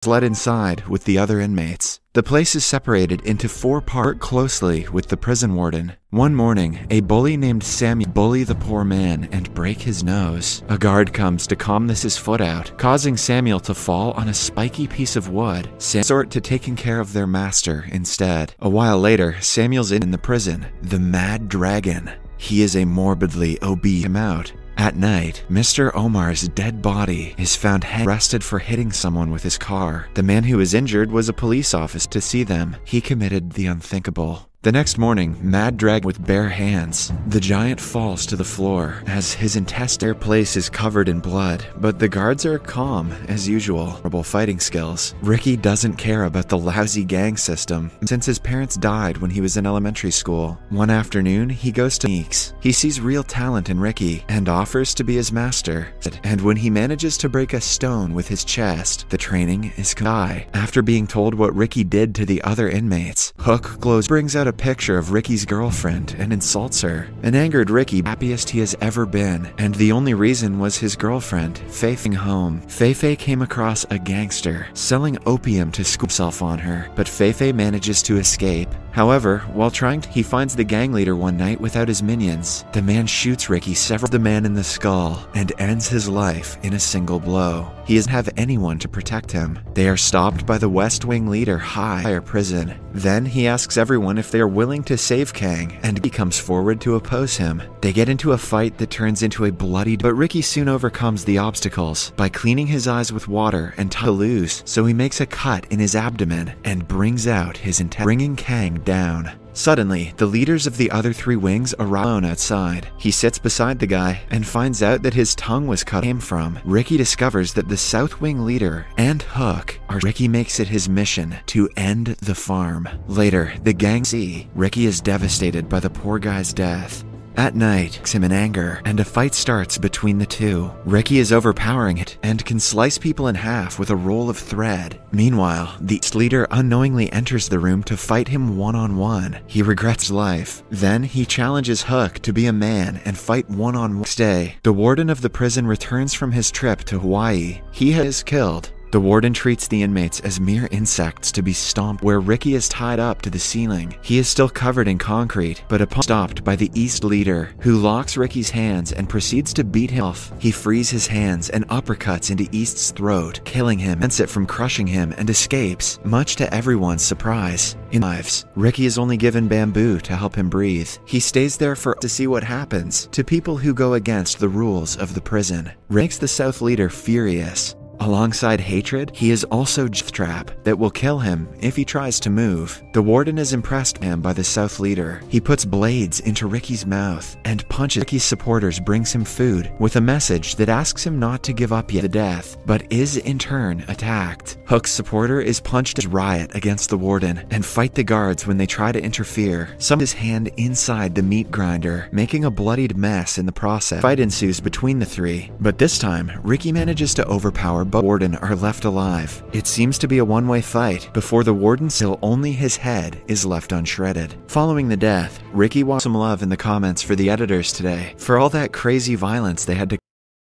led inside with the other inmates. The place is separated into 4 parts. Work closely with the prison warden. One morning, a bully named Samuel bully the poor man and break his nose. A guard comes to calm his foot out, causing Samuel to fall on a spiky piece of wood. Sam resort to taking care of their master instead. A while later, Samuel's in the prison, the Mad Dragon. He is a morbidly obese out. At night, Mr. Omar's dead body is found arrested for hitting someone with his car. The man who was injured was a police officer to see them. He committed the unthinkable. The next morning, Mad Dragon with bare hands. The giant falls to the floor as his entire place is covered in blood, but the guards are calm as usual. Horrible fighting skills. Ricky doesn't care about the lousy gang system since his parents died when he was in elementary school. One afternoon, he goes to Meeks. He sees real talent in Ricky and offers to be his master. And when he manages to break a stone with his chest, the training is die. After being told what Ricky did to the other inmates, Hook brings out a picture of Ricky's girlfriend and insults her. An angered Ricky, happiest he has ever been, and the only reason was his girlfriend, Feifei home. Feifei came across a gangster selling opium to scoop himself on her, but Feifei manages to escape. However, while trying he finds the gang leader one night without his minions. The man shoots Ricky the man in the skull and ends his life in a single blow. He doesn't have anyone to protect him. They are stopped by the West Wing leader, Higher Prison. Then he asks everyone if they are willing to save Kang, and he comes forward to oppose him. They get into a fight that turns into a bloody, but Ricky soon overcomes the obstacles by cleaning his eyes with water and to lose, so he makes a cut in his abdomen and brings out his intent, bringing Kang down. Suddenly, the leaders of the other 3 wings arrive outside. He sits beside the guy and finds out that his tongue was cut from. Ricky discovers that the South Wing leader and Hook are. Ricky makes it his mission to end the farm. Later, the gang see Ricky is devastated by the poor guy's death. At night, him in anger, and a fight starts between the two. Ricky is overpowering it and can slice people in half with a roll of thread. Meanwhile, the leader unknowingly enters the room to fight him one-on-one. He regrets life. Then he challenges Hook to be a man and fight one-on-one. Next day, the warden of the prison returns from his trip to Hawaii. He is killed. The warden treats the inmates as mere insects to be stomped. Where Ricky is tied up to the ceiling, he is still covered in concrete, but upon stopped by the East leader, who locks Ricky's hands and proceeds to beat him off. He frees his hands and uppercuts into East's throat, killing him, prevents it from crushing him, and escapes, much to everyone's surprise. In lives, Ricky is only given bamboo to help him breathe. He stays there to see what happens to people who go against the rules of the prison. Rick makes the South leader furious. Alongside hatred, he is also a trap that will kill him if he tries to move. The warden is impressed by him by the South leader. He puts blades into Ricky's mouth and punches. Ricky's supporters brings him food with a message that asks him not to give up yet to death, but is in turn attacked. Hook's supporter is punched as riot against the warden and fight the guards when they try to interfere. Some his hand inside the meat grinder, making a bloodied mess in the process. Fight ensues between the 3, but this time, Ricky manages to overpower both. Warden are left alive. It seems to be a one-way fight before the warden till only his head is left unshredded. Following the death, Ricky wants some love in the comments for the editors today for all that crazy violence they had to